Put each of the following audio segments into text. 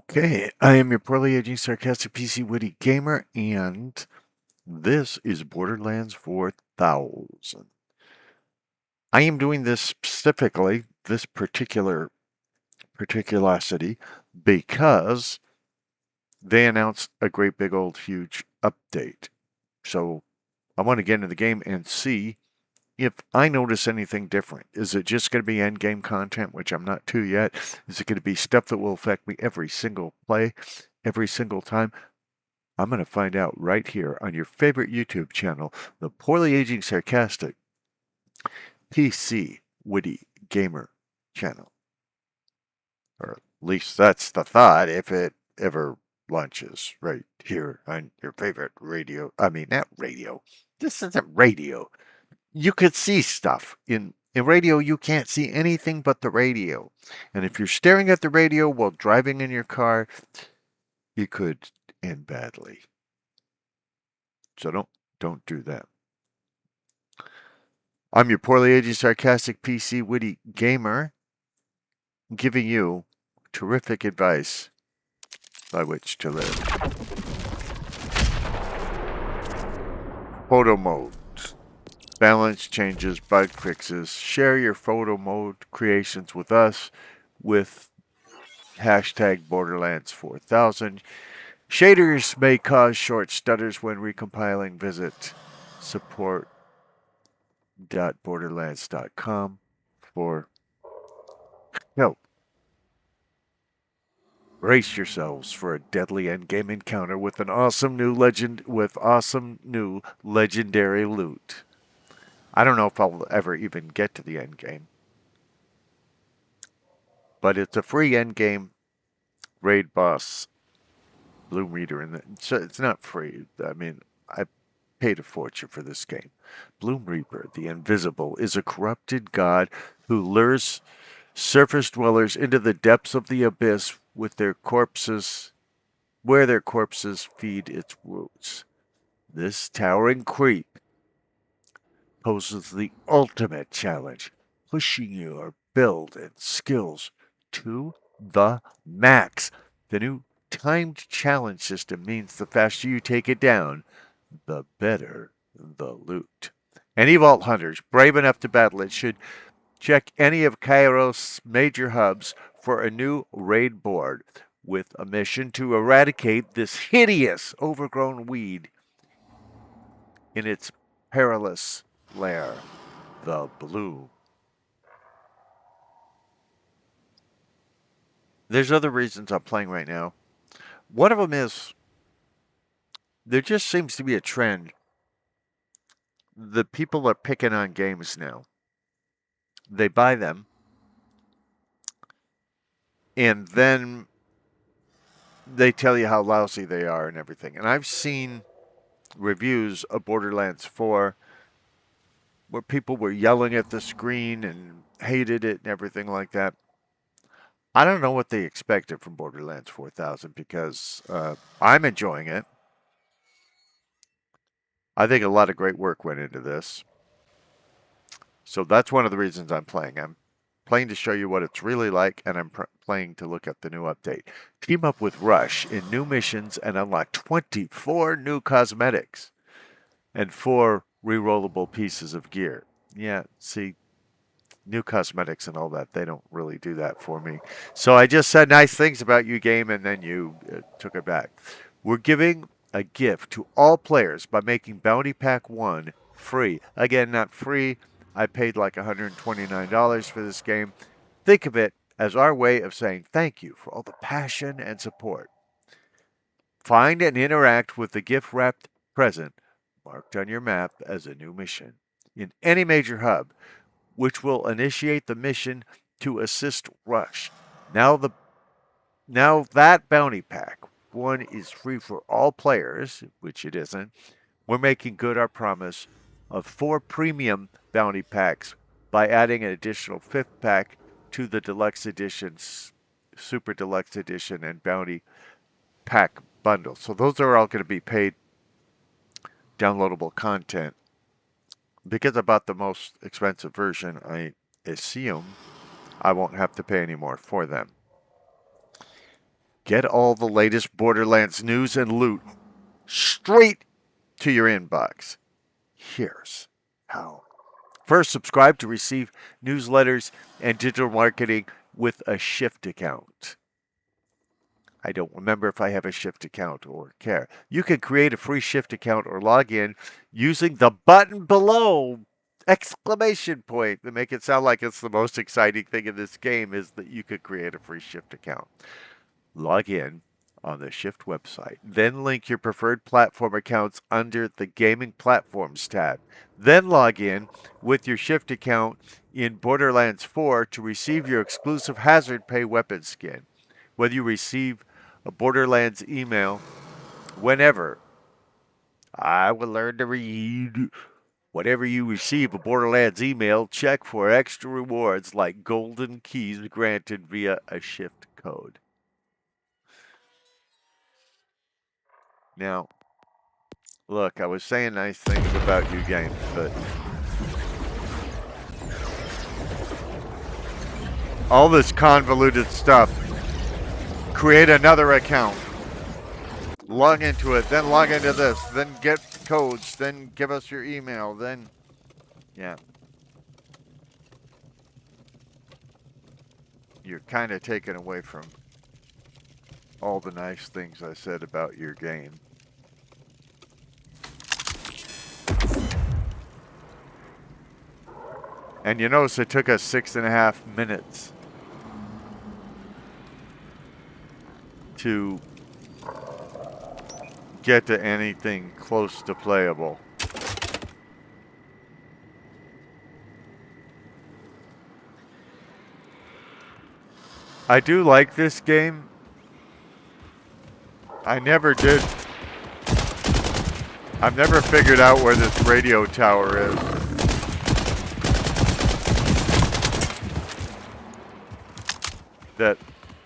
Okay, I am your poorly aging sarcastic PC witty gamer, and this is Borderlands 4000. I am doing this specifically, this particularity, because they announced a great big old huge update. So I want to get into the game and see if I notice anything different. Is it just going to be end game content, which I'm not to yet? Is it going to be stuff that will affect me every single play, every single time? I'm going to find out right here on your favorite YouTube channel, the Poorly Aging Sarcastic PC Witty Gamer channel. Or at least that's the thought if it ever launches right here on your favorite radio. I mean, not radio. This isn't radio. You could see stuff. In radio, you can't see anything but the radio. And if you're staring at the radio while driving in your car, it could end badly. So don't do that. I'm your poorly aging sarcastic PC witty gamer, giving you terrific advice by which to live. Photo modes, balance changes, bug fixes. Share your photo mode creations with us with hashtag Borderlands 4000. Shaders may cause short stutters when recompiling. Visit support.borderlands.com for help. Brace yourselves for a deadly endgame encounter with an awesome new legendary loot. I don't know if I'll ever even get to the endgame, but it's a free endgame raid boss Bloom Reader, and it's not free. I mean, I paid a fortune for this game. Bloom Reaper, the Invisible, is a corrupted god who lures surface dwellers into the depths of the abyss with their corpses, where their corpses feed its roots. This towering creep poses the ultimate challenge, pushing your build and skills to the max. The new timed challenge system means the faster you take it down, the better the loot. Any Vault Hunters brave enough to battle it should check any of Kairos' major hubs for a new raid board with a mission to eradicate this hideous overgrown weed in its perilous lair, the Bloom. There's other reasons I'm playing right now. One of them is there just seems to be a trend. The people are picking on games now. They buy them, and then they tell you how lousy they are and everything. And I've seen reviews of Borderlands 4 where people were yelling at the screen and hated it and everything like that. I don't know what they expected from Borderlands 4000 because I'm enjoying it. I think a lot of great work went into this. So that's one of the reasons I'm playing. I'm playing to show you what it's really like, and I'm playing to look at the new update. Team up with Rush in new missions and unlock 24 new cosmetics and 4 rerollable pieces of gear. Yeah, see, new cosmetics and all that, they don't really do that for me. So I just said nice things about you, game, and then you took it back. We're giving a gift to all players by making Bounty Pack 1 free. Again, not free. I paid like $129 for this game. Think of it as our way of saying thank you for all the passion and support. Find and interact with the gift-wrapped present marked on your map as a new mission in any major hub, which will initiate the mission to assist Rush. Now that bounty pack 1 is free for all players, which it isn't. We're making good our promise of 4 premium bounty packs by adding an additional 5th pack to the deluxe editions, super deluxe edition, and bounty pack bundle. So those are all going to be paid downloadable content. Because I bought the most expensive version, I assume I won't have to pay any more for them. Get all the latest Borderlands news and loot straight to your inbox. Here's how. First, subscribe to receive newsletters and digital marketing with a Shift account. I don't remember if I have a Shift account or care. You can create a free Shift account or log in using the button below! Exclamation point! To make it sound like it's the most exciting thing in this game is that you could create a free Shift account. Log in on the Shift website. Then link your preferred platform accounts under the Gaming Platforms tab. Then log in with your Shift account in Borderlands 4 to receive your exclusive hazard pay weapon skin. Whether you receive a Borderlands email whenever. I will learn to read. Whenever you receive a Borderlands email, check for extra rewards like golden keys granted via a Shift code. Now, look, I was saying nice things about you games, but all this convoluted stuff. Create another account. Log into it, then log into this, then get codes, then give us your email, then... Yeah. You're kind of taken away from all the nice things I said about your game. And you notice it took us 6.5 minutes to get to anything close to playable. I do like this game. I've never figured out where this radio tower is. That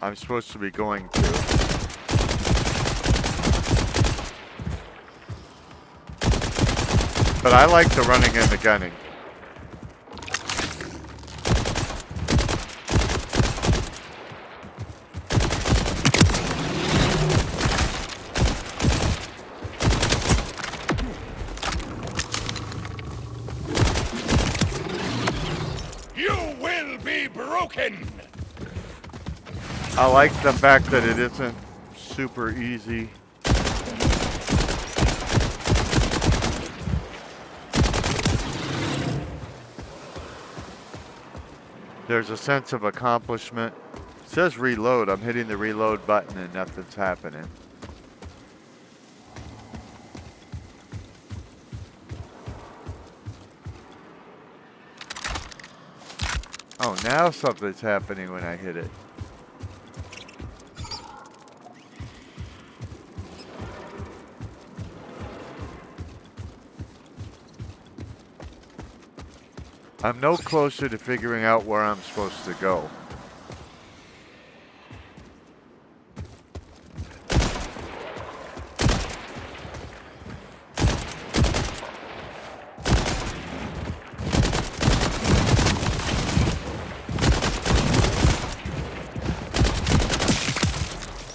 I'm supposed to be going to. But I like the running and the gunning. You will be broken! I like the fact that it isn't super easy. There's a sense of accomplishment. It says reload. I'm hitting the reload button and nothing's happening. Oh, now something's happening when I hit it. I'm no closer to figuring out where I'm supposed to go.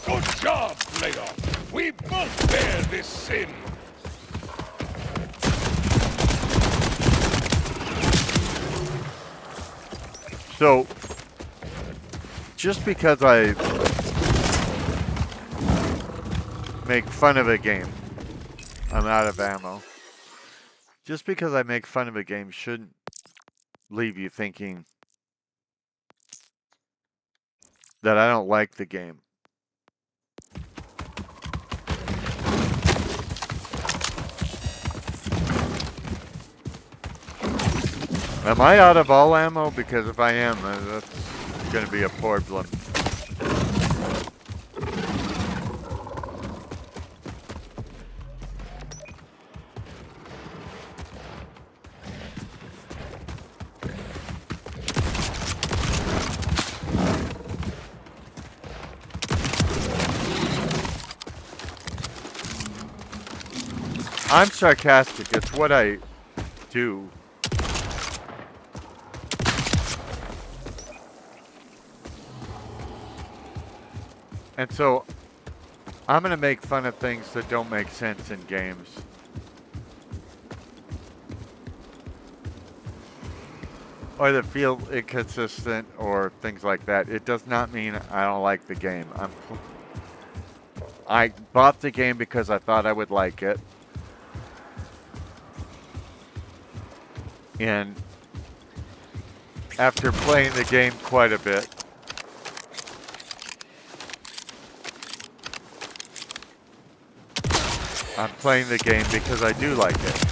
Good job, Player. We both bear this sin. So, just because I make fun of a game, I'm out of ammo. Just because I make fun of a game shouldn't leave you thinking that I don't like the game. Am I out of all ammo? Because if I am, that's going to be a problem. I'm sarcastic. It's what I do. And so I'm gonna make fun of things that don't make sense in games. Or that feel inconsistent or things like that. It does not mean I don't like the game. I bought the game because I thought I would like it. And after playing the game quite a bit, I'm playing the game because I do like it.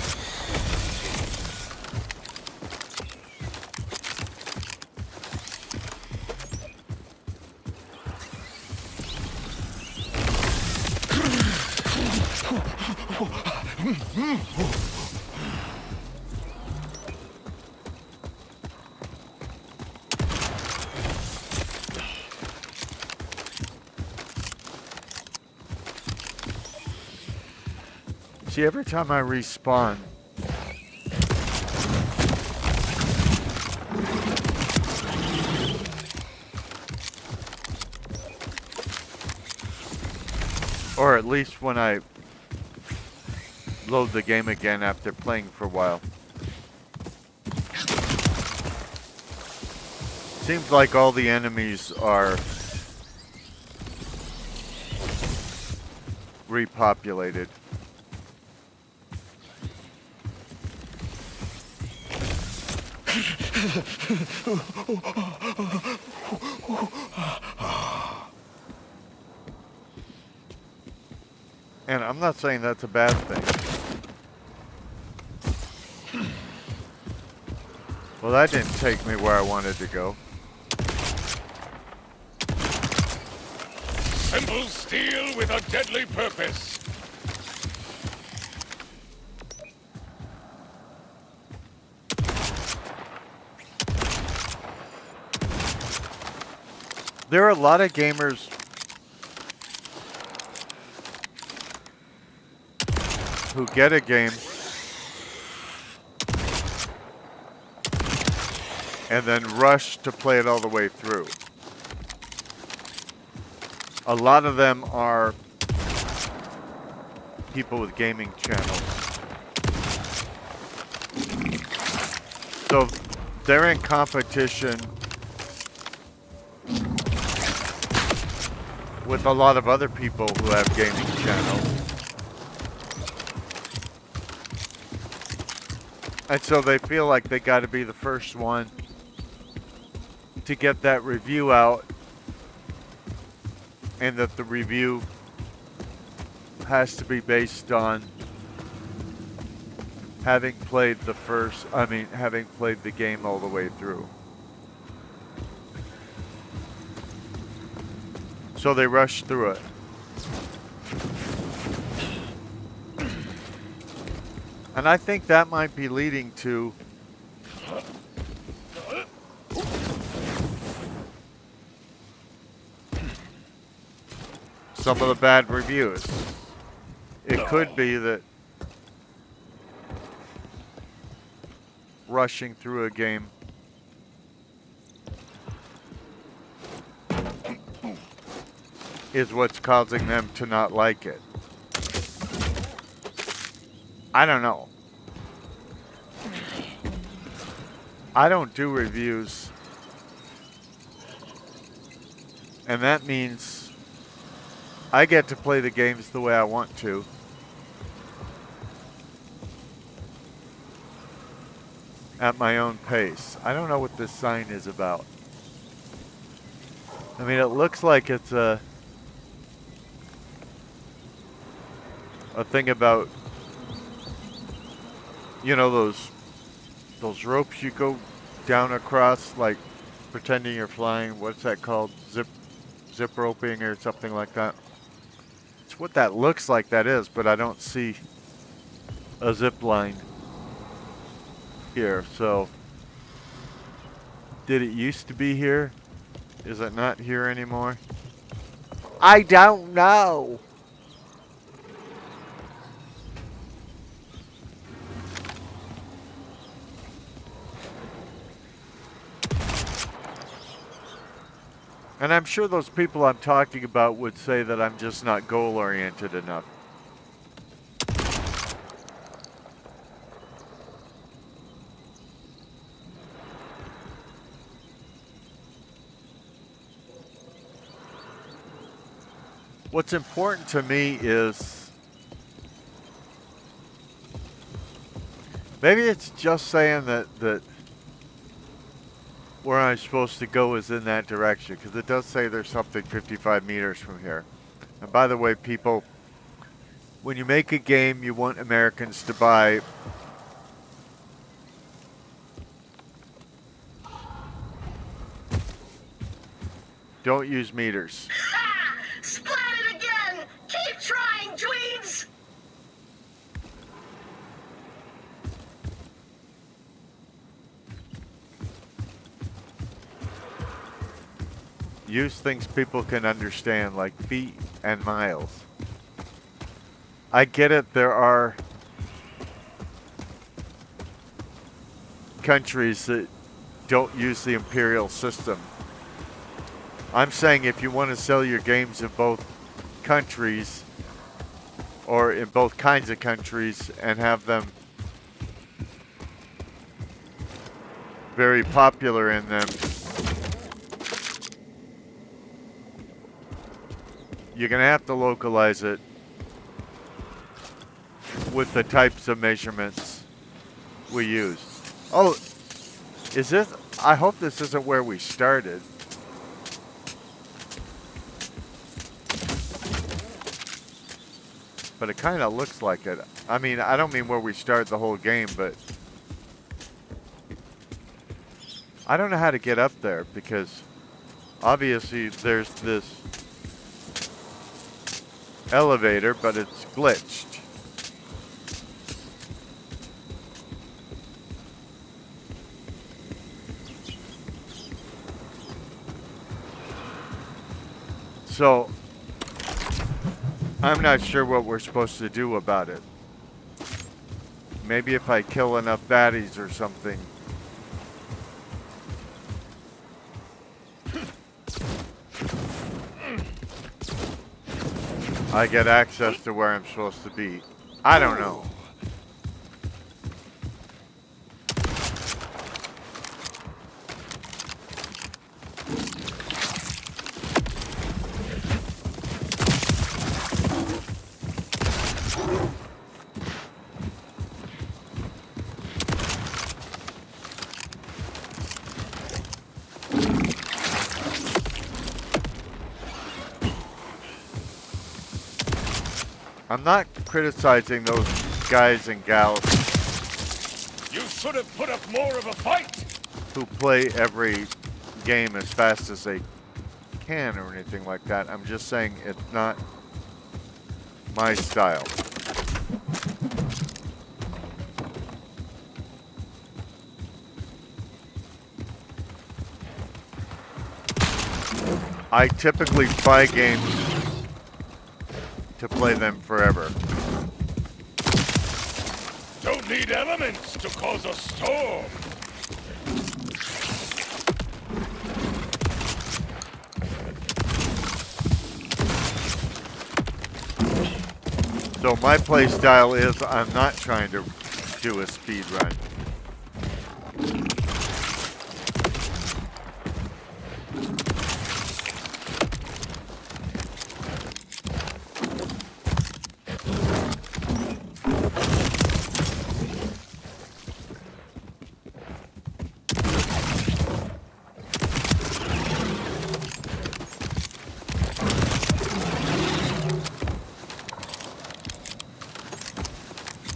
See, every time I respawn, or at least when I load the game again after playing for a while, seems like all the enemies are repopulated. And I'm not saying that's a bad thing. Well, that didn't take me where I wanted to go. Simple steel with a deadly purpose. There are a lot of gamers who get a game and then rush to play it all the way through. A lot of them are people with gaming channels. So they're in competition with a lot of other people who have gaming channels. And so they feel like they got to be the first one to get that review out, and that the review has to be based on having played having played the game all the way through. So they rush through it. And I think that might be leading to some of the bad reviews. It could be that rushing through a game is what's causing them to not like it. I don't know. I don't do reviews, and that means I get to play the games the way I want to. At my own pace. I don't know what this sign is about. I mean, it looks like it's a thing about, you know, those ropes you go down across, like pretending you're flying. What's that called? Zip roping or something like that. It's what that looks like, that is, but I don't see a zip line here. So did it used to be here? Is it not here anymore? I don't know. And I'm sure those people I'm talking about would say that I'm just not goal-oriented enough. What's important to me is maybe it's just saying that where I'm supposed to go is in that direction, because it does say there's something 55 meters from here. And by the way, people, when you make a game, you want Americans to buy. Don't use meters. Ha! Splat it again! Keep trying, dweebs! Use things people can understand, like feet and miles. I get it, there are countries that don't use the imperial system. I'm saying if you want to sell your games in both countries, or in both kinds of countries, and have them very popular in them, you're going to have to localize it with the types of measurements we use. Oh, is this? I hope this isn't where we started. But it kind of looks like it. I mean, I don't mean where we start the whole game, but I don't know how to get up there because obviously there's this elevator, but it's glitched. So I'm not sure what we're supposed to do about it. Maybe if I kill enough baddies or something. I get access to where I'm supposed to be. I don't know. I'm not criticizing those guys and gals You should have put up more of a fight. who play every game as fast as they can or anything like that. I'm just saying it's not my style. I typically buy games to play them forever. Don't need elements to cause a storm. So my play style is I'm not trying to do a speed run.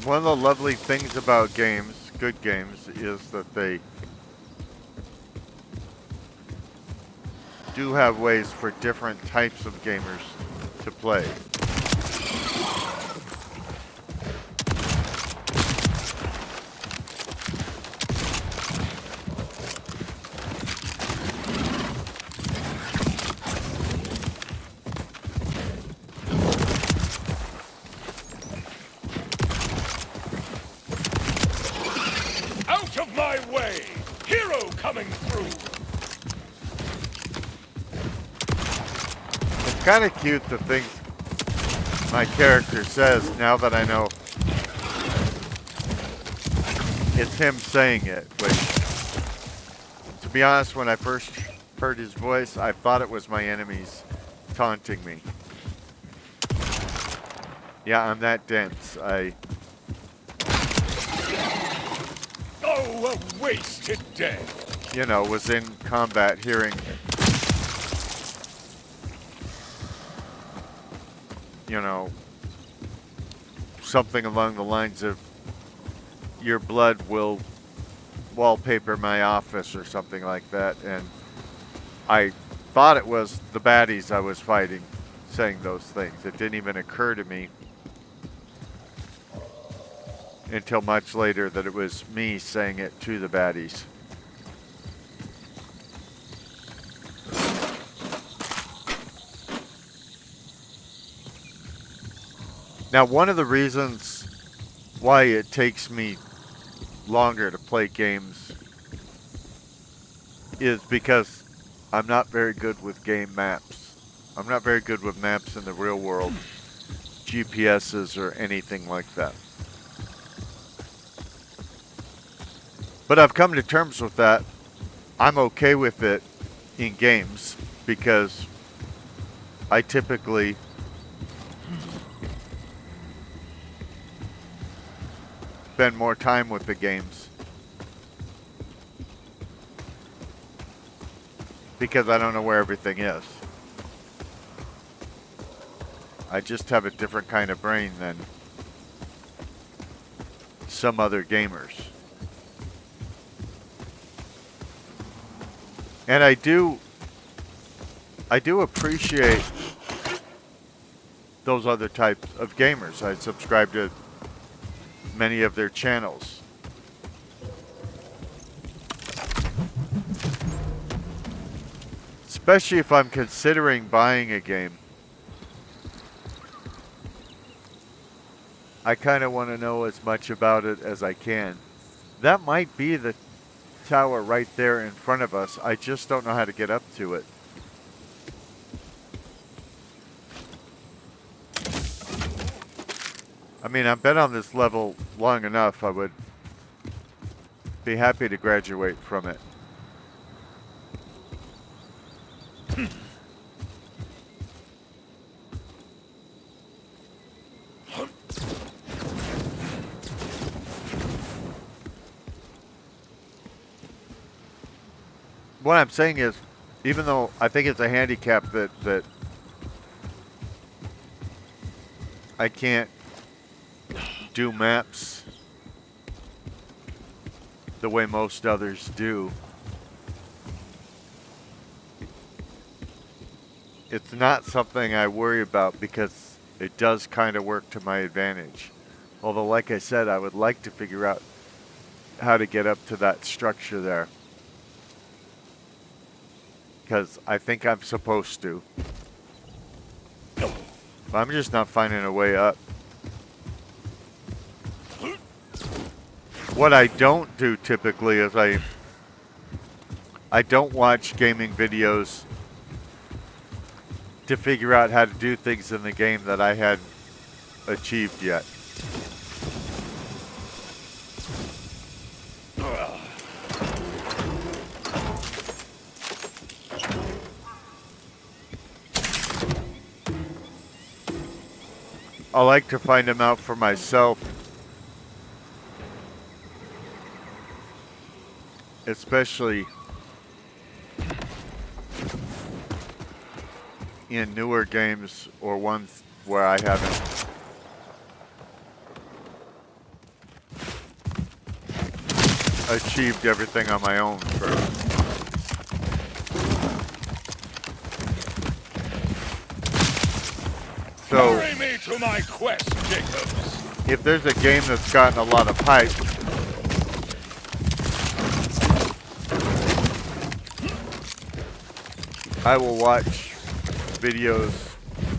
One of the lovely things about games, good games, is that they do have ways for different types of gamers to play. Out of my way! Hero coming through! kind of cute the things my character says now that I know it's him saying it, which, to be honest, when I first heard his voice, I thought it was my enemies taunting me. Yeah, I'm that dense. Oh, a wasted day. You know, was in combat hearing, you know, something along the lines of, your blood will wallpaper my office or something like that, and I thought it was the baddies I was fighting saying those things. It didn't even occur to me until much later that it was me saying it to the baddies. Now, one of the reasons why it takes me longer to play games is because I'm not very good with game maps. I'm not very good with maps in the real world, GPSs or anything like that. But I've come to terms with that. I'm okay with it in games because I typically spend more time with the games because I don't know where everything is. I just have a different kind of brain than some other gamers. And I do appreciate those other types of gamers. I subscribe to many of their channels. Especially if I'm considering buying a game. I kind of want to know as much about it as I can. That might be the tower right there in front of us. I just don't know how to get up to it. I mean, I've been on this level long enough. I would be happy to graduate from it. What I'm saying is, even though I think it's a handicap that I can't do maps the way most others do, it's not something I worry about because it does kind of work to my advantage. Although, like I said, I would like to figure out how to get up to that structure there. Because I think I'm supposed to. But I'm just not finding a way up. What I don't do typically is I don't watch gaming videos to figure out how to do things in the game that I hadn't achieved yet. I like to find them out for myself, especially in newer games or ones where I haven't achieved everything on my own first. So, Carry me to my quest, Jacobs. If there's a game that's gotten a lot of hype, I will watch videos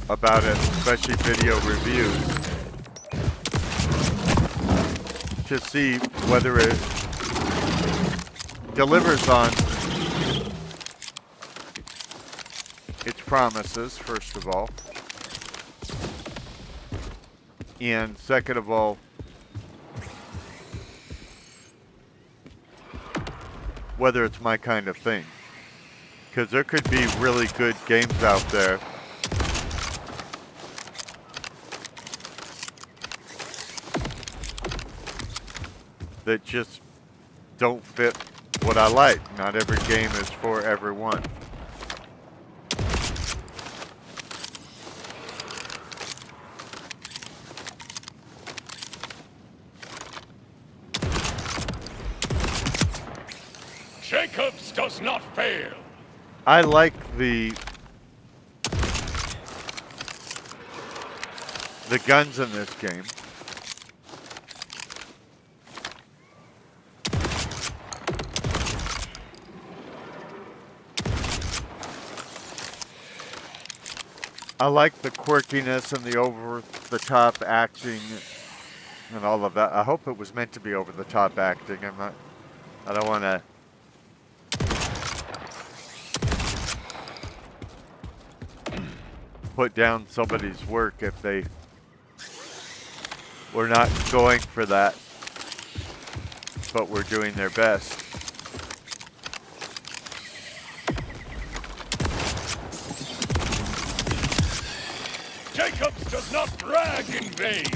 about it, especially video reviews, to see whether it delivers on its promises, first of all. And second of all, whether it's my kind of thing. Because there could be really good games out there that just don't fit what I like. Not every game is for everyone. Jacobs does not fail. I like the guns in this game. I like the quirkiness and the over-the-top acting and all of that. I hope it was meant to be over-the-top acting. I don't want to put down somebody's work if they were not going for that, but were doing their best. Jacobs does not brag in vain.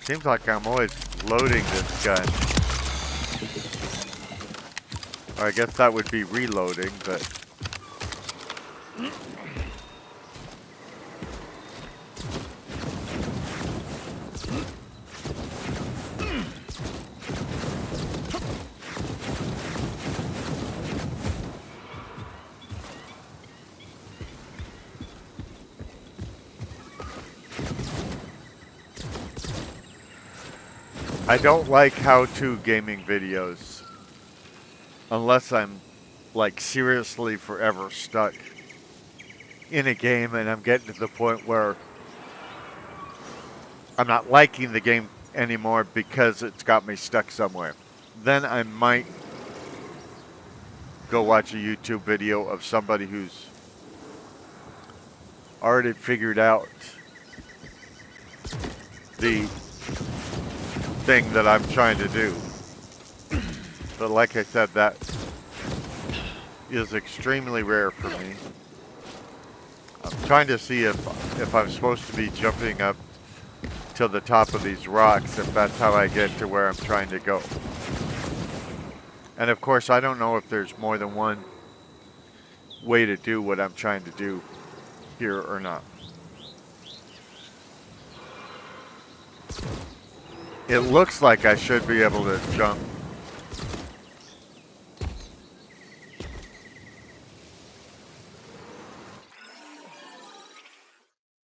Seems like I'm always loading this gun. Or I guess that would be reloading, but... I don't like how-to gaming videos unless I'm like seriously forever stuck in a game and I'm getting to the point where I'm not liking the game anymore because it's got me stuck somewhere. Then I might go watch a YouTube video of somebody who's already figured out the thing that I'm trying to do. But like I said, that is extremely rare for me. I'm trying to see if I'm supposed to be jumping up to the top of these rocks, if that's how I get to where I'm trying to go. And of course, I don't know if there's more than one way to do what I'm trying to do here or not. It looks like I should be able to jump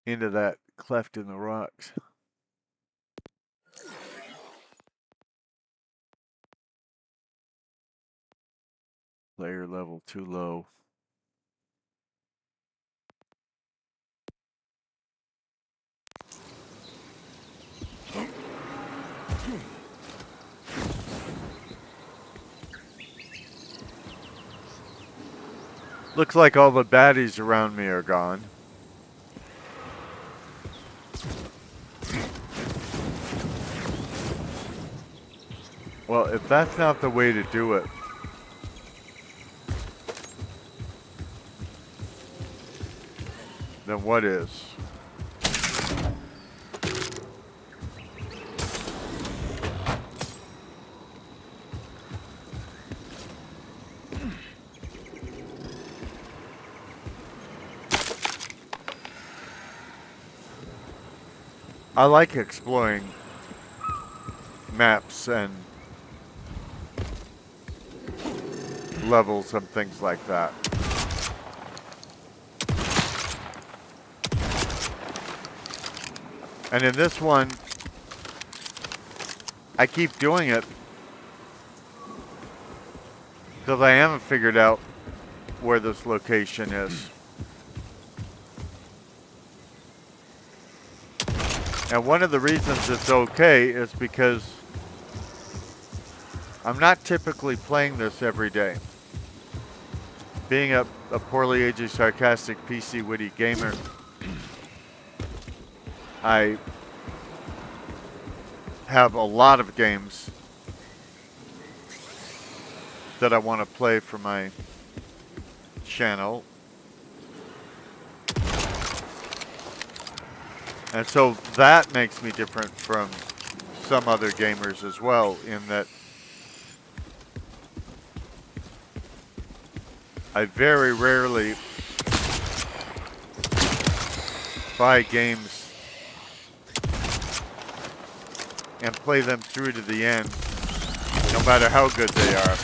into that cleft in the rocks. Player level too low. Looks like all the baddies around me are gone. Well, if that's not the way to do it, then what is? I like exploring maps and levels and things like that. And in this one, I keep doing it because I haven't figured out where this location is. And one of the reasons it's okay is because I'm not typically playing this every day. Being a poorly aged, sarcastic, PC, witty gamer, I have a lot of games that I want to play for my channel. And so that makes me different from some other gamers as well, in that I very rarely buy games and play them through to the end, no matter how good they are.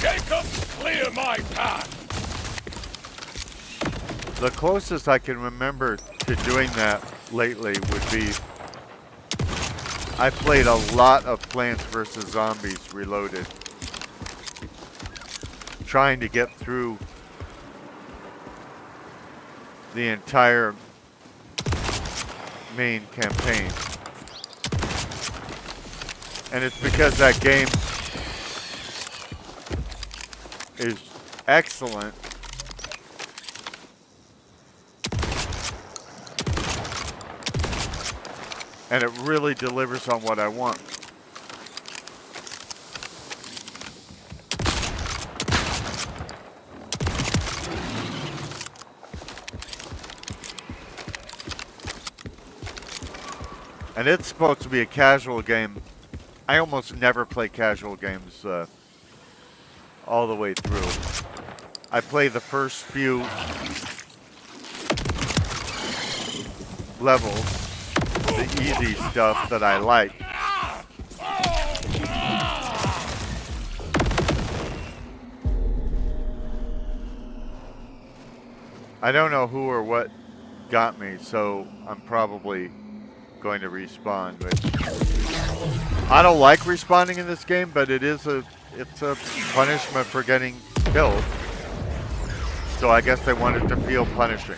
Jacob, clear my path! The closest I can remember to doing that lately would be I played a lot of Plants vs. Zombies Reloaded, trying to get through the entire main campaign. And it's because that game is excellent. And it really delivers on what I want. And it's supposed to be a casual game. I almost never play casual games all the way through. I play the first few levels, the easy stuff that I like. I don't know who or what got me, so I'm probably going to respawn. But I don't like respawning in this game, but it's a punishment for getting killed. So I guess they wanted to feel punishing.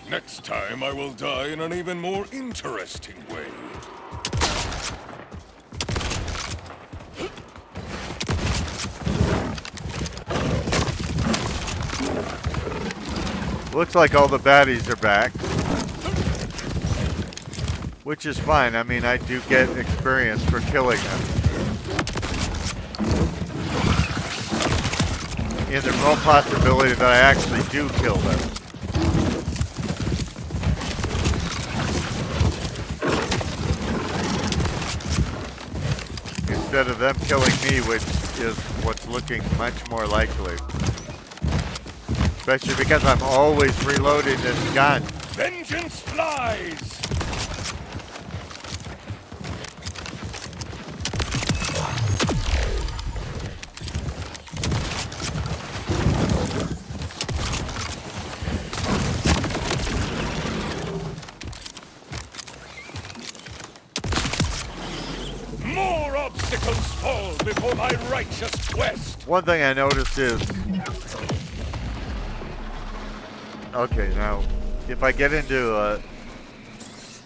Next time I will die in an even more interesting way. Looks like all the baddies are back, which is fine. I mean, I do get experience for killing them. In the real possibility that I actually do kill them. Instead of them killing me, which is what's looking much more likely. Especially because I'm always reloading this gun. Vengeance flies! More obstacles fall before my righteous quest! One thing I noticed is, okay, now, if I get into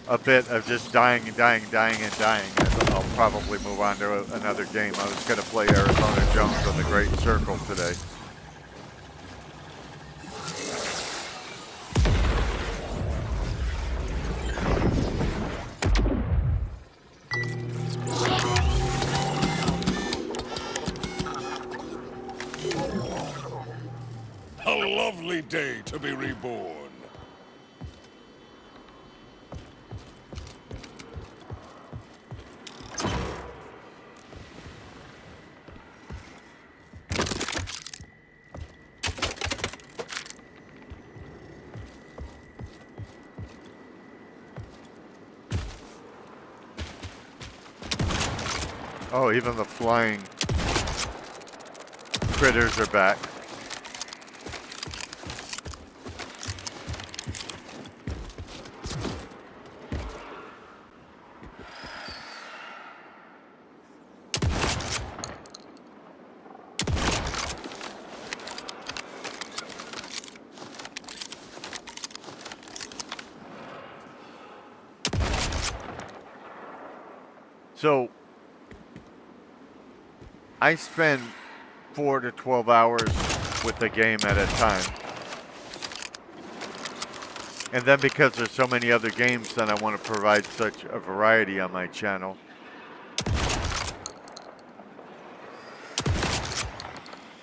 a bit of just dying, I'll probably move on to another game. I was going to play Arizona Jones on the Great Circle today. A lovely day to be reborn. Oh, even the flying critters are back. So I spend 4 to 12 hours with the game at a time. And then because there's so many other games, then I want to provide such a variety on my channel.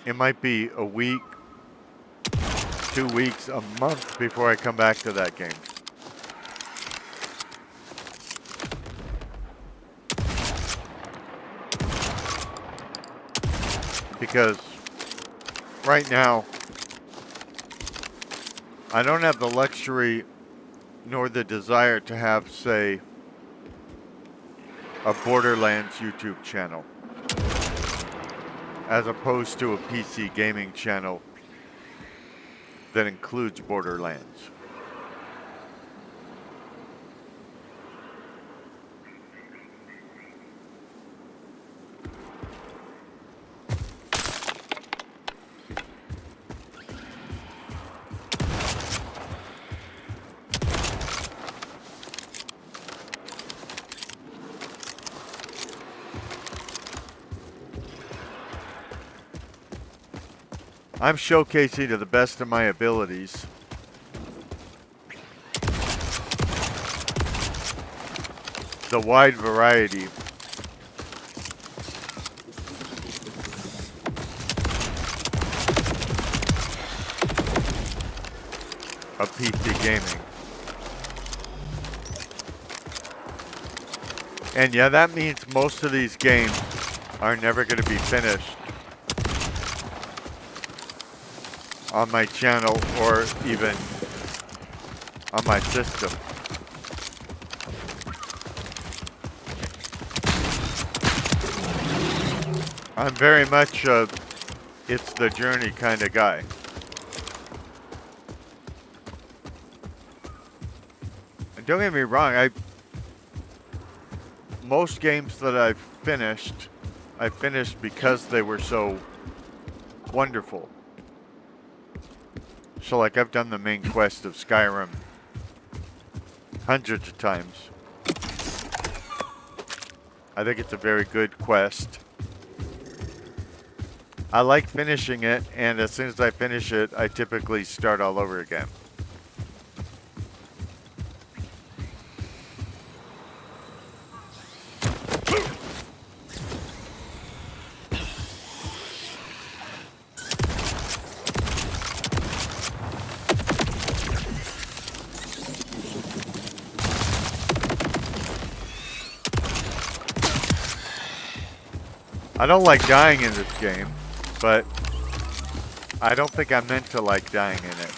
It might be a week, 2 weeks, a month before I come back to that game. Because right now, I don't have the luxury nor the desire to have, say, a Borderlands YouTube channel, as opposed to a PC gaming channel that includes Borderlands. I'm showcasing to the best of my abilities the wide variety of PC gaming. And yeah, that means most of these games are never going to be finished on my channel or even on my system. I'm very much a it's the journey kind of guy. And don't get me wrong, most games that I finished because they were so wonderful. So like I've done the main quest of Skyrim hundreds of times. I think it's a very good quest. I like finishing it, and as soon as I finish it, I typically start all over again. I don't like dying in this game, but I don't think I'm meant to like dying in it.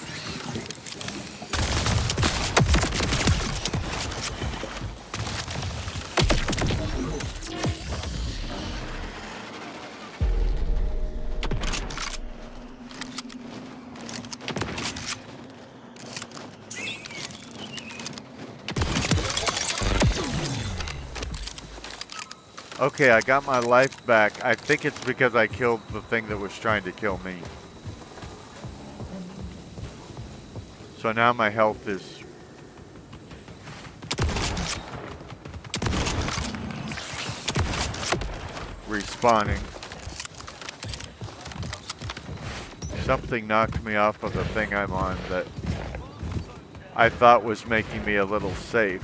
Okay, I got my life back. I think it's because I killed the thing that was trying to kill me. So now my health is respawning. Something knocked me off of the thing I'm on that I thought was making me a little safe.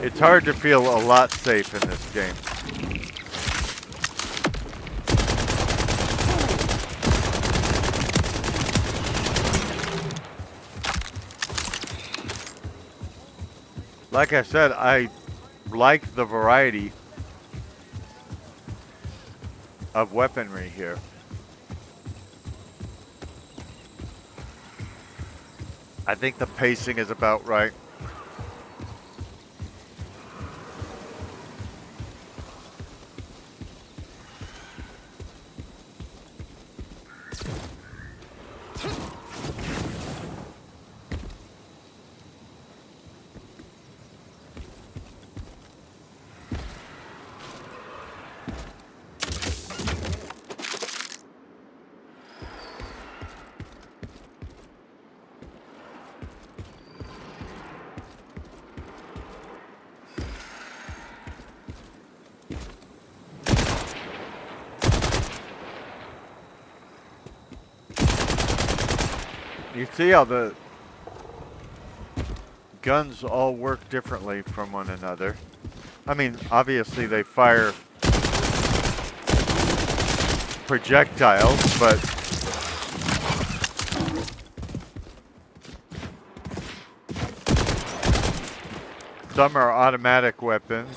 It's hard to feel a lot safe in this game. Like I said, I like the variety of weaponry here. I think the pacing is about right. You see how the guns all work differently from one another. I mean, obviously they fire projectiles, but some are automatic weapons,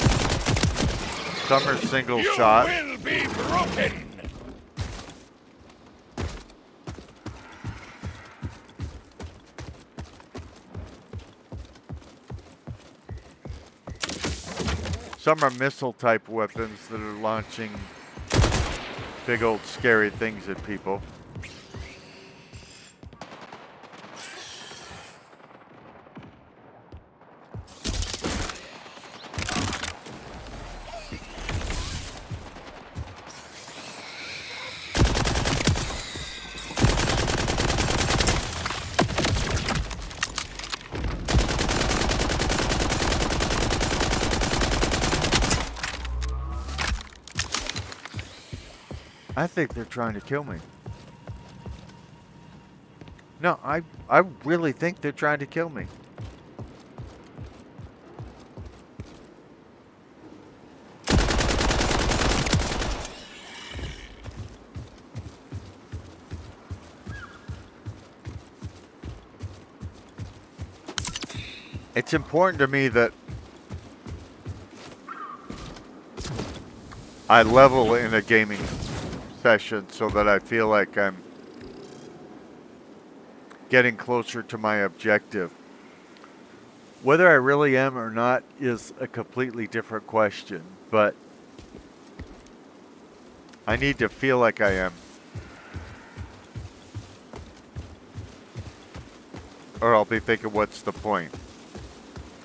some are single shot. You will be broken! Some are missile type weapons that are launching big old scary things at people. I think they're trying to kill me. No, I really think they're trying to kill me. It's important to me that I level in a gaming session so that I feel like I'm getting closer to my objective. Whether I really am or not is a completely different question, but I need to feel like I am. Or I'll be thinking, what's the point?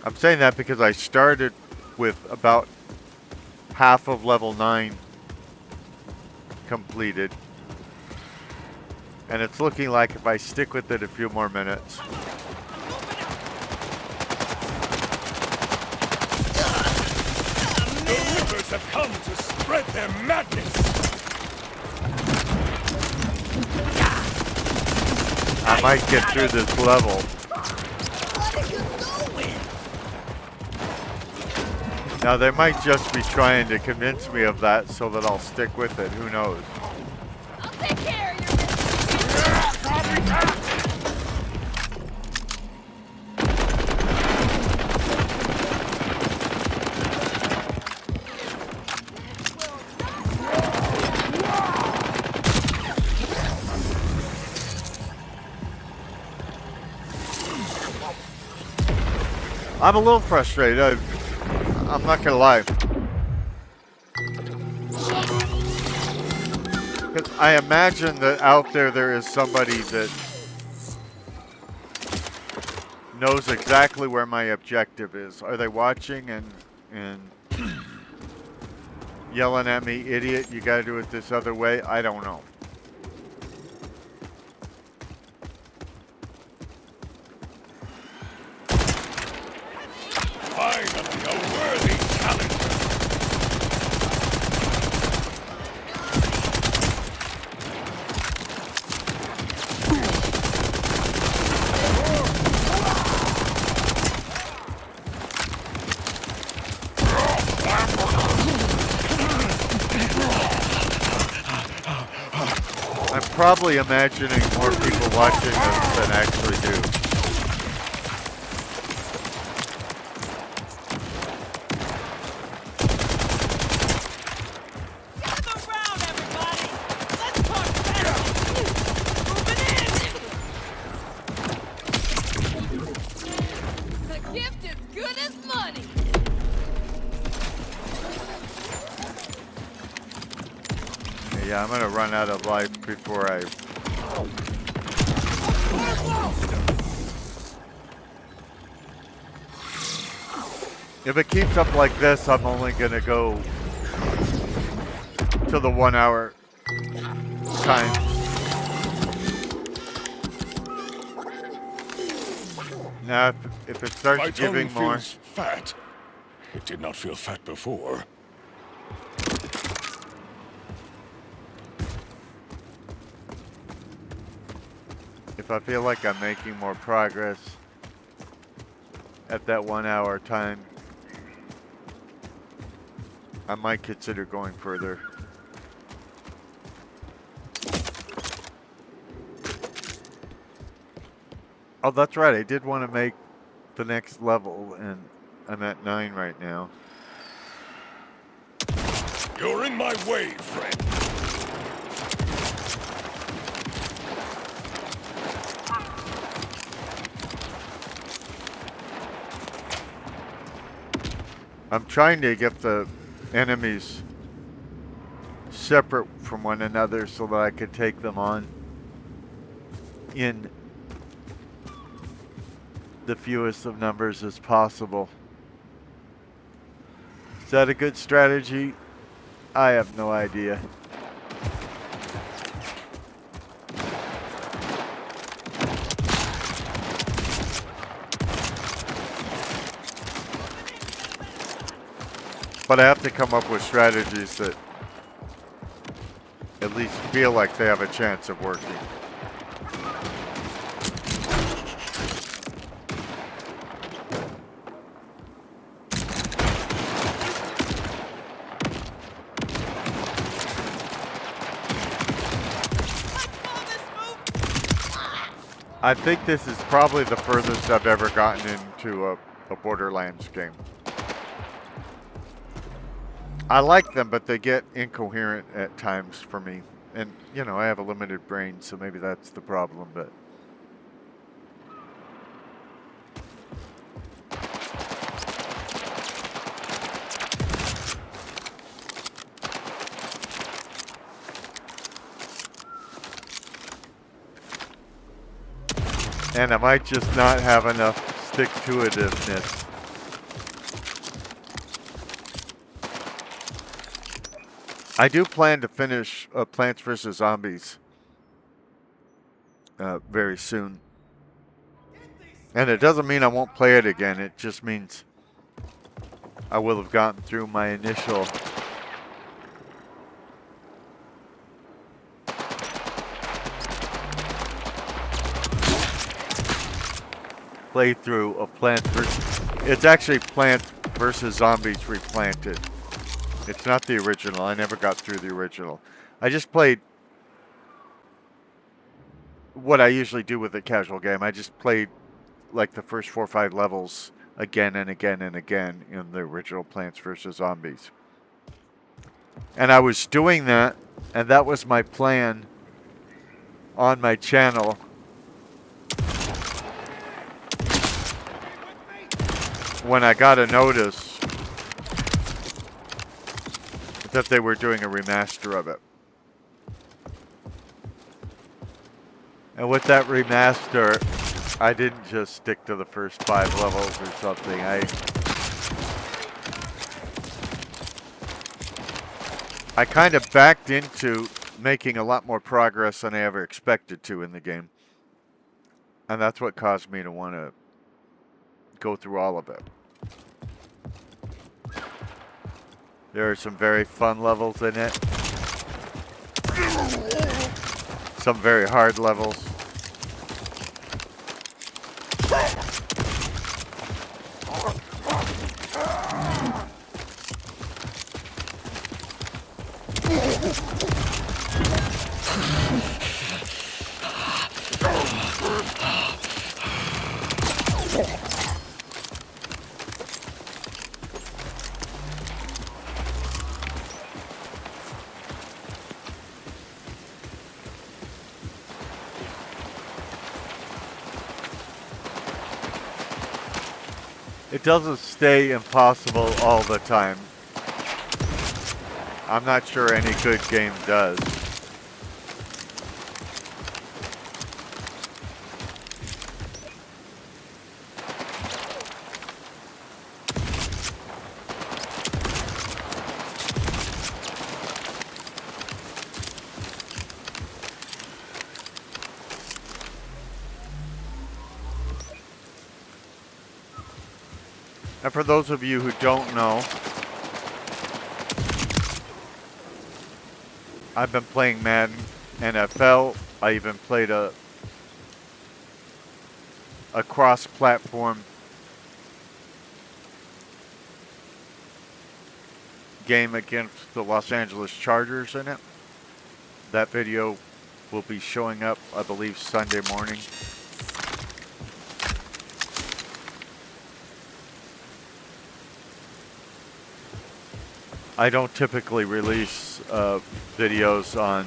I'm saying that because I started with about half of level 9 completed, and it's looking like if I stick with it a few more minutes, The rivers have come to spread their madness! I might get through this level. Now they might just be trying to convince me of that so that I'll stick with it, who knows. I'll take care of your I'm a little frustrated. I'm not gonna lie. Because I imagine that out there is somebody that knows exactly where my objective is. Are they watching and yelling at me, idiot, you gotta do it this other way? I don't know. Finally, a worthy challenger! I'm probably imagining more people watching this than actually do. Yeah, I'm gonna run out of life before I... If it keeps up like this, I'm only gonna go to the 1 hour time. Now, if it starts My giving tongue more... feels fat. It did not feel fat before. if I feel like I'm making more progress at that 1 hour time, I might consider going further. Oh, that's right. I did want to make the next level, and I'm at 9 right now. You're in my way, friend. I'm trying to get the enemies separate from one another so that I could take them on in the fewest of numbers as possible. Is that a good strategy? I have no idea. But I have to come up with strategies that at least feel like they have a chance of working. I think this is probably the furthest I've ever gotten into a Borderlands game. I like them, but they get incoherent at times for me. And, you know, I have a limited brain, so maybe that's the problem, but... And I might just not have enough stick-to-itiveness. I do plan to finish Plants vs. Zombies very soon. And it doesn't mean I won't play it again. It just means I will have gotten through my initial playthrough of Plants vs. It's actually Plants vs. Zombies Replanted. It's not the original. I never got through the original. I just played what I usually do with a casual game. I just played like the first 4 or 5 levels again and again and again in the original Plants vs. Zombies. And I was doing that, and that was my plan on my channel. When I got a notice that they were doing a remaster of it. And with that remaster, I didn't just stick to the first 5 levels or something. I kind of backed into making a lot more progress than I ever expected to in the game. And that's what caused me to want to go through all of it. There are some very fun levels in it. Some very hard levels. It doesn't stay impossible all the time. I'm not sure any good game does. And for those of you who don't know, I've been playing Madden NFL. I even played a a cross-platform game against the Los Angeles Chargers in it. That video will be showing up, I believe, Sunday morning. I don't typically release videos on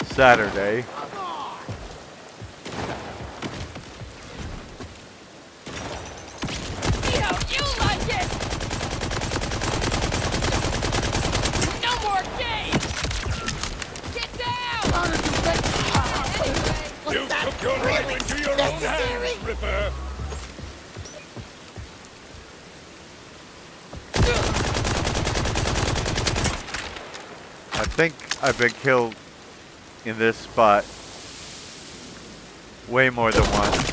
Saturday. See how you like it! No more games! Get down! Anyway, You took your life into your own hands, Ripper. I think I've been killed in this spot way more than once.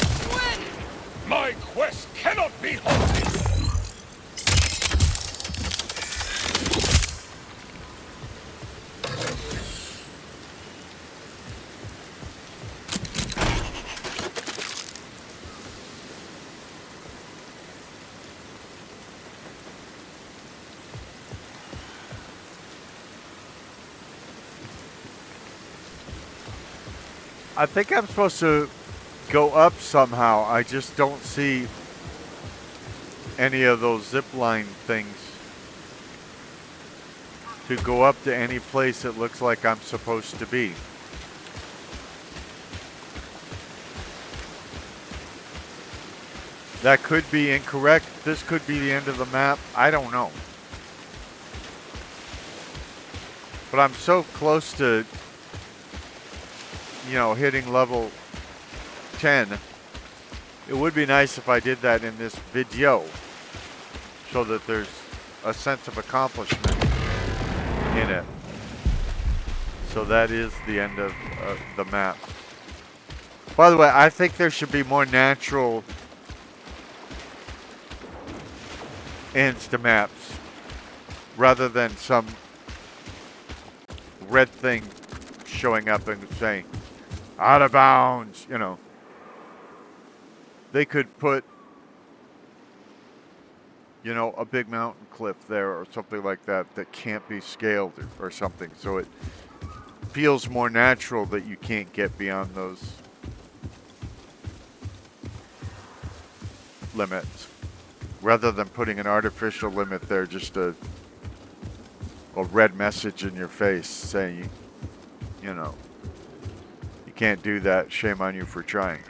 My quest cannot be halted. I think I'm supposed to go up somehow. I just don't see any of those zip line things to go up to any place it looks like I'm supposed to be. That could be incorrect. This could be the end of the map. I don't know. But I'm so close to, you know, hitting level 10. It would be nice if I did that in this video so that there's a sense of accomplishment in it. So that is the end of the map. By the way, I think there should be more natural ends to maps rather than some red thing showing up and saying out of bounds, you know. They could put, you know, a big mountain cliff there or something like that that can't be scaled or something, so it feels more natural that you can't get beyond those limits, rather than putting an artificial limit there, just a red message in your face saying, you know, you can't do that, shame on you for trying.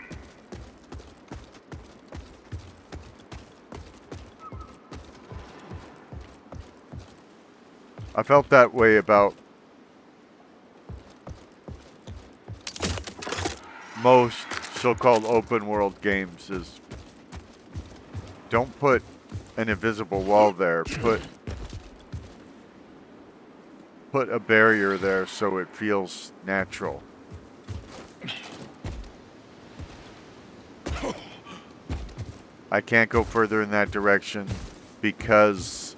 I felt that way about most so-called open world games, is don't put an invisible wall there, put a barrier there so it feels natural. I can't go further in that direction because,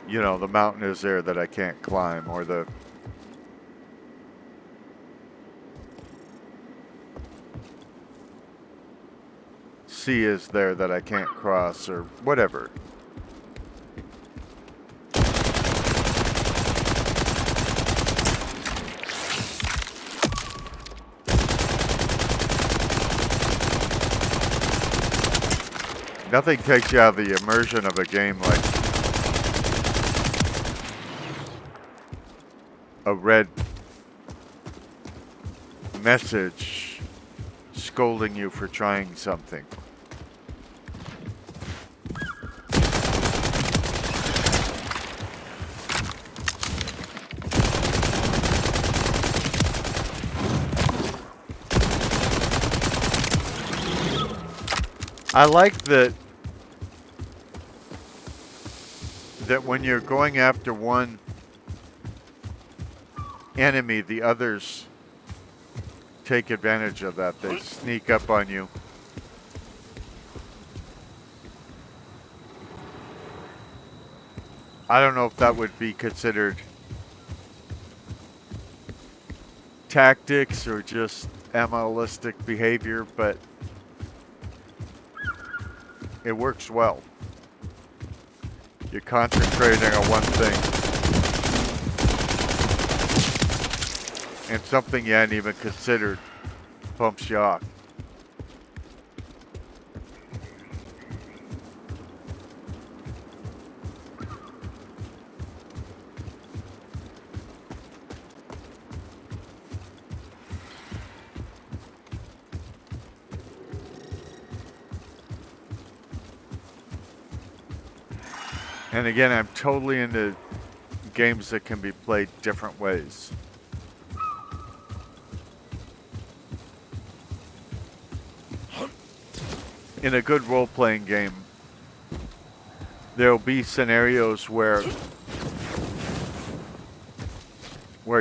you know, the mountain is there that I can't climb, or the sea is there that I can't cross, or whatever. Nothing takes you out of the immersion of a game like a red message scolding you for trying something. I like that when you're going after one enemy, the others take advantage of that. They sneak up on you. I don't know if that would be considered tactics or just animalistic behavior, but it works well. You're concentrating on one thing. And something you hadn't even considered pumps you off. And again, I'm totally into games that can be played different ways. In a good role-playing game, there'll be scenarios where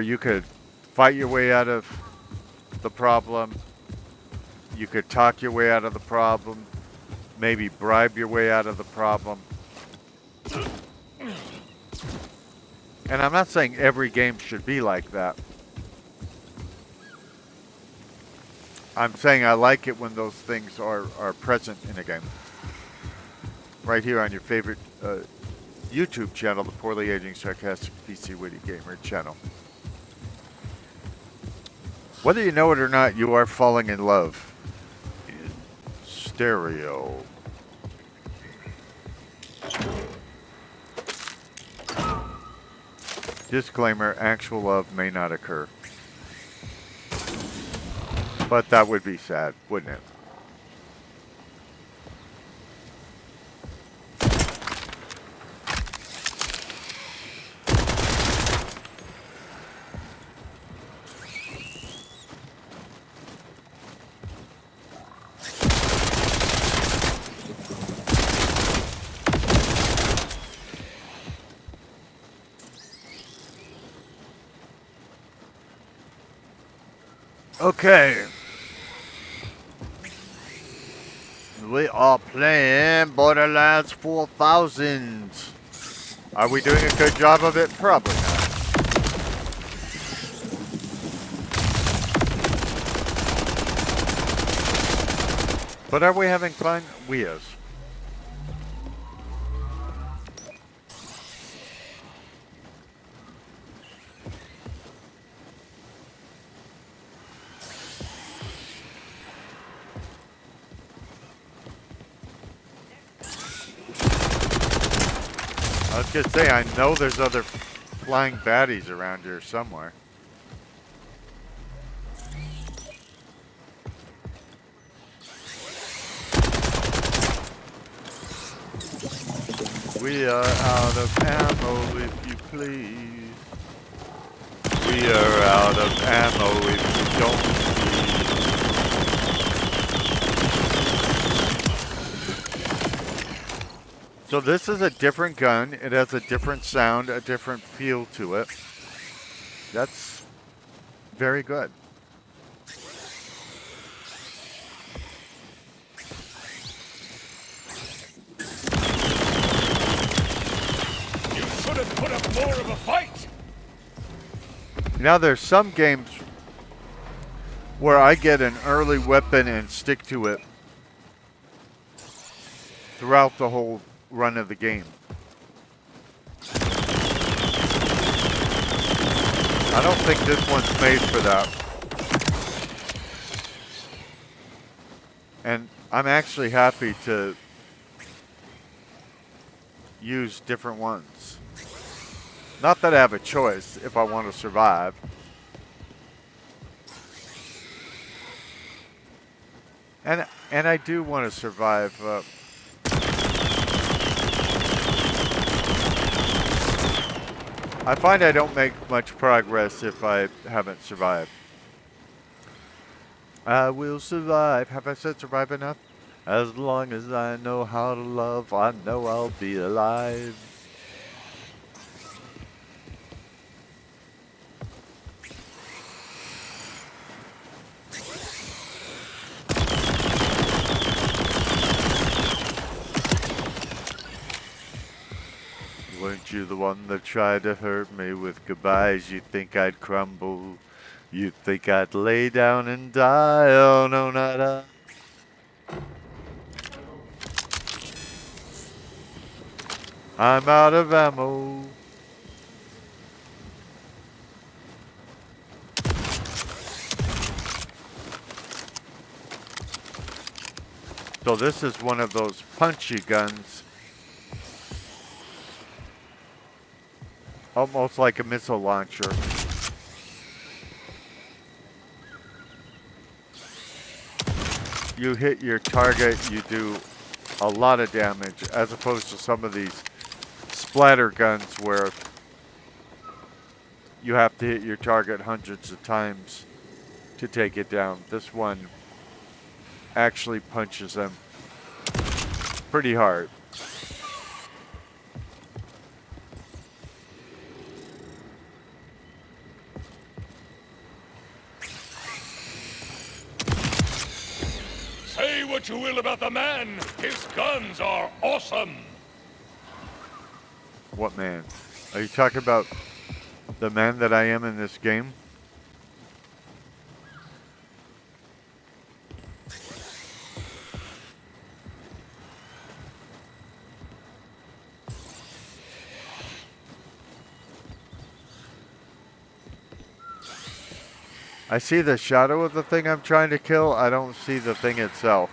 you could fight your way out of the problem, you could talk your way out of the problem, maybe bribe your way out of the problem. And I'm not saying every game should be like that. I'm saying I like it when those things are present in a game. Right here on your favorite YouTube channel, the Poorly Aging Sarcastic PC Witty Gamer channel. Whether you know it or not, you are falling in love in stereo. Disclaimer, actual love may not occur. But that would be sad, wouldn't it? Okay. We are playing Borderlands 4000. Are we doing a good job of it? Probably not. But are we having fun? We is. I was gonna say, I know there's other flying baddies around here somewhere. We are out of ammo, if you please. We are out of ammo, if you don't please. So this is a different gun. It has a different sound, a different feel to it. That's very good. You should have put up more of a fight. Now there's some games where I get an early weapon and stick to it throughout the whole run of the game. I don't think this one's made for that. And I'm actually happy to use different ones. Not that I have a choice if I want to survive. And I do want to survive. I find I don't make much progress if I haven't survived. I will survive. Have I said survive enough? As long as I know how to love, I know I'll be alive. Weren't you the one that tried to hurt me with goodbyes? You think I'd crumble? You think I'd lay down and die? Oh no, not I. I'm out of ammo. So this is one of those punchy guns. Almost like a missile launcher. You hit your target, you do a lot of damage, as opposed to some of these splatter guns where you have to hit your target hundreds of times to take it down. This one actually punches them pretty hard. Say what you will about the man, his guns are awesome. What man? Are you talking about the man that I am in this game? I see the shadow of the thing I'm trying to kill. I don't see the thing itself.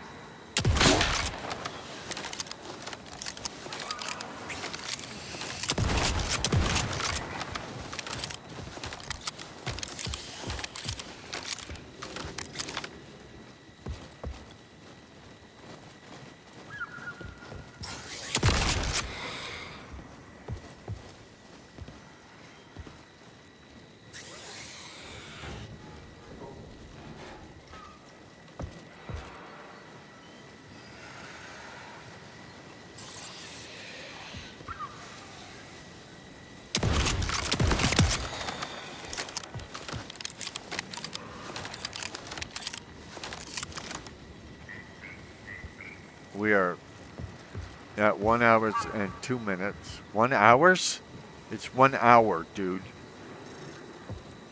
We are at 1 hour and 2 minutes. 1 hours? It's 1 hour, dude.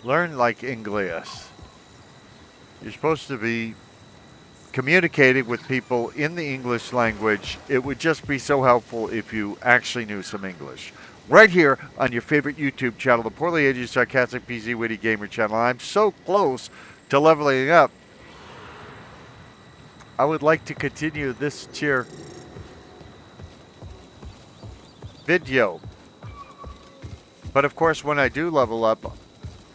Learn like English. You're supposed to be communicating with people in the English language. It would just be so helpful if you actually knew some English. Right here on your favorite YouTube channel, the Poorly Aged Sarcastic PC Witty Gamer channel. I'm so close to leveling up. I would like to continue this tier video. But of course, when I do level up,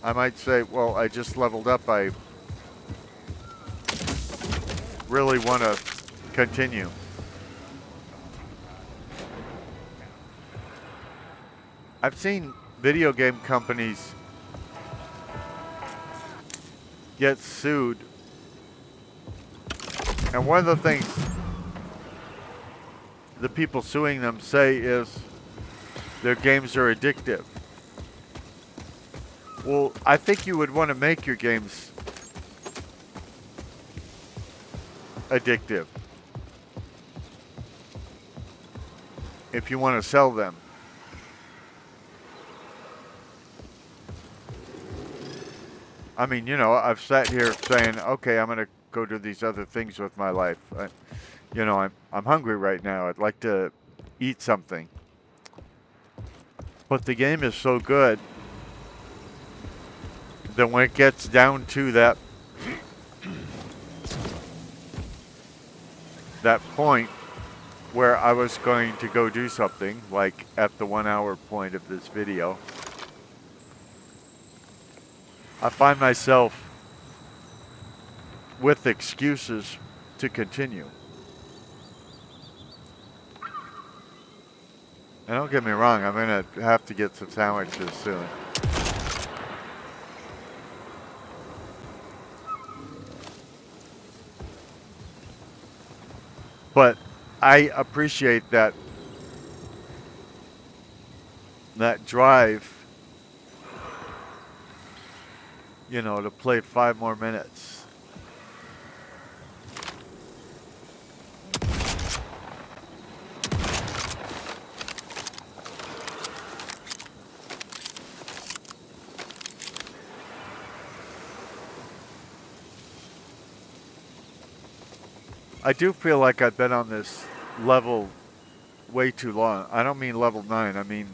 I might say, well, I just leveled up. I really want to continue. I've seen video game companies get sued. And one of the things the people suing them say is their games are addictive. Well, I think you would want to make your games addictive if you want to sell them. I mean, you know, I've sat here saying, okay, I'm going to go do these other things with my life. I'm hungry right now. I'd like to eat something. But the game is so good that when it gets down to that point where I was going to go do something, like at the 1 hour point of this video, I find myself with excuses to continue. And don't get me wrong, I'm going to have to get some sandwiches soon. But I appreciate that drive, you know, to play 5 more minutes. I do feel like I've been on this level way too long. I don't mean level 9, I mean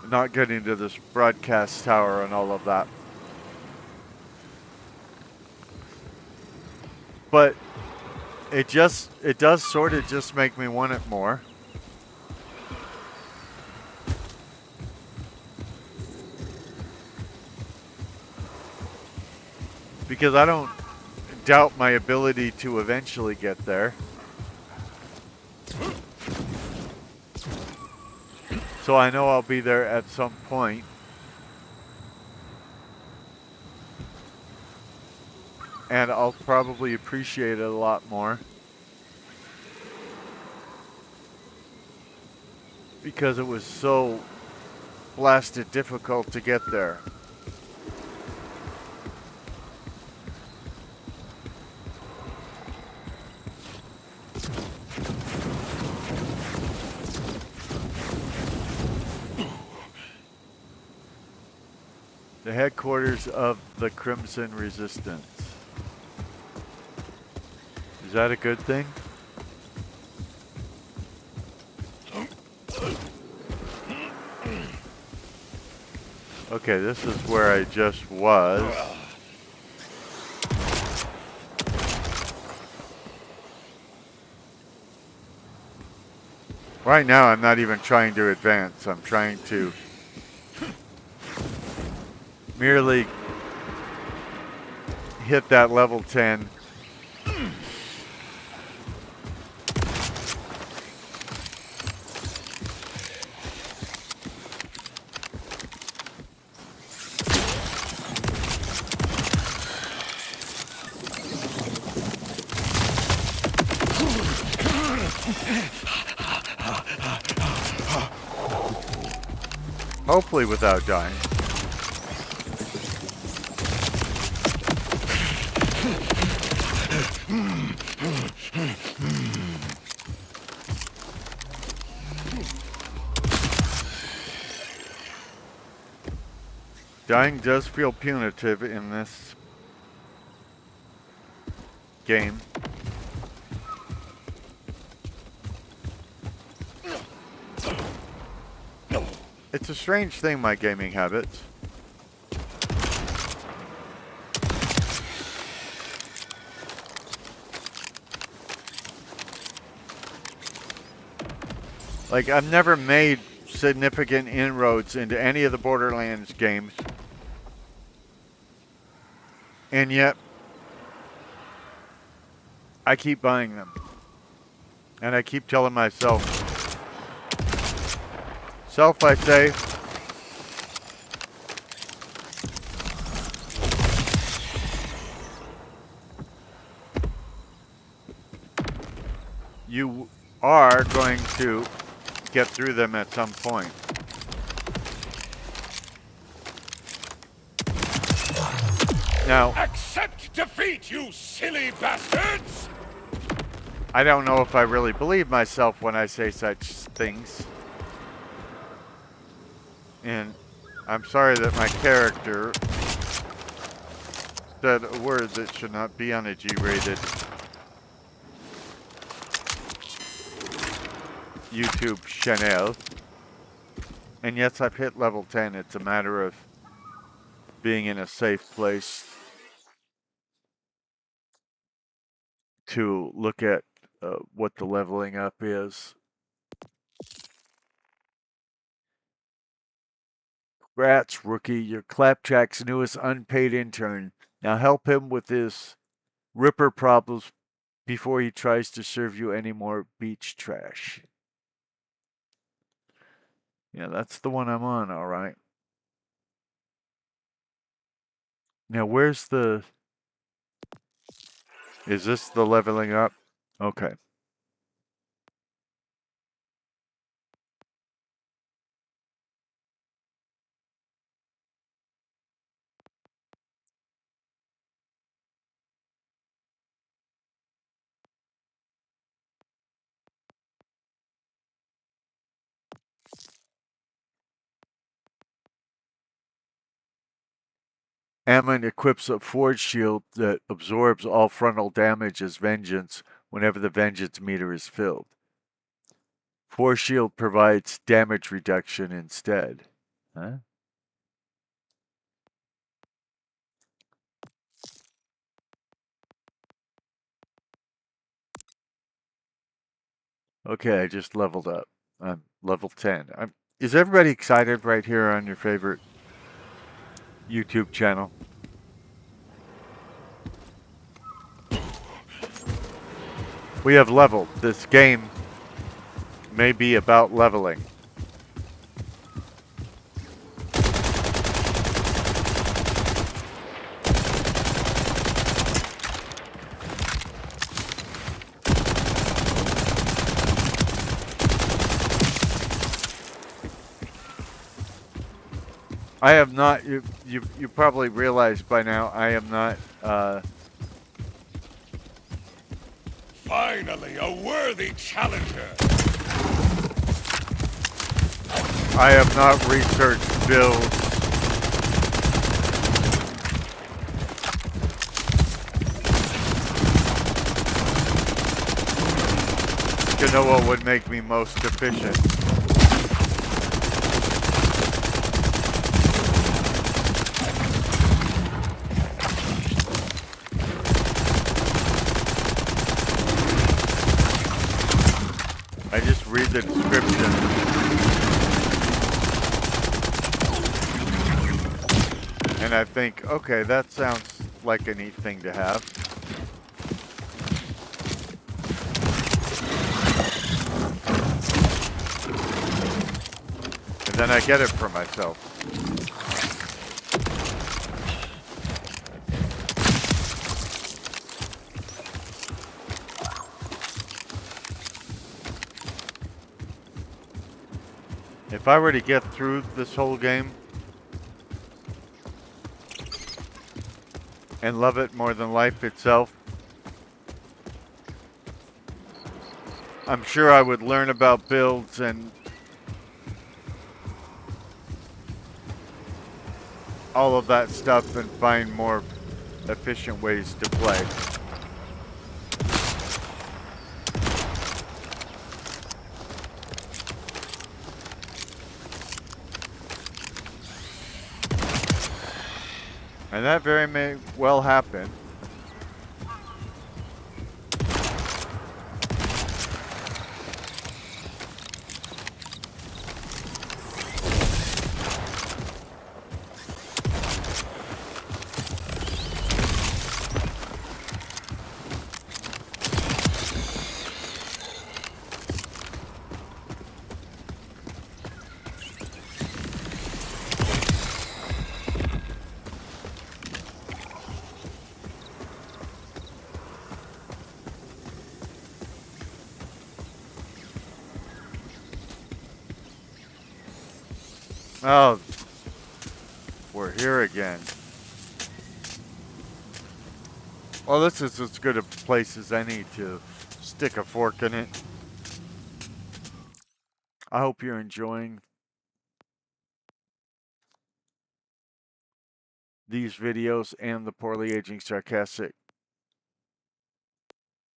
not getting to this broadcast tower and all of that. But it does sort of just make me want it more. Because I don't doubt my ability to eventually get there. So I know I'll be there at some point. And I'll probably appreciate it a lot more. Because it was so blasted difficult to get there. The headquarters of the Crimson Resistance. Is that a good thing? Okay, this is where I just was. Right now, I'm not even trying to advance. I'm trying to merely hit that level 10. Hopefully without dying. Dying does feel punitive in this game. It's a strange thing, my gaming habits. Like, I've never made significant inroads into any of the Borderlands games. And yet, I keep buying them. And I keep telling myself, self, I say, you are going to get through them at some point. Now, Accept defeat, you silly bastards! I don't know if I really believe myself when I say such things. And I'm sorry that my character said a word that should not be on a G-rated YouTube channel. And yes, I've hit level 10. It's a matter of being in a safe place to look at what the leveling up is. Congrats, rookie. You're Clapjack's newest unpaid intern. Now help him with his Ripper problems before he tries to serve you any more beach trash. Yeah, that's the one I'm on, all right. Now, where's the... Is this the leveling up? Okay. Ammon equips a forge shield that absorbs all frontal damage as vengeance whenever the vengeance meter is filled. Forge shield provides damage reduction instead. Huh? Okay, I just leveled up. I'm level 10. Is everybody excited right here on your favorite YouTube channel? We have leveled. This game may be about leveling. I have not, you probably realized by now, I am not, Finally, a worthy challenger. I have not researched builds. To know what would make me most efficient. I just read the description. And I think, okay, that sounds like a neat thing to have. And then I get it for myself. If I were to get through this whole game and love it more than life itself, I'm sure I would learn about builds and all of that stuff and find more efficient ways to play. And that very may well happen. Oh, we're here again. Well, this is as good a place as any to stick a fork in it. I hope you're enjoying these videos and the Poorly Aging Sarcastic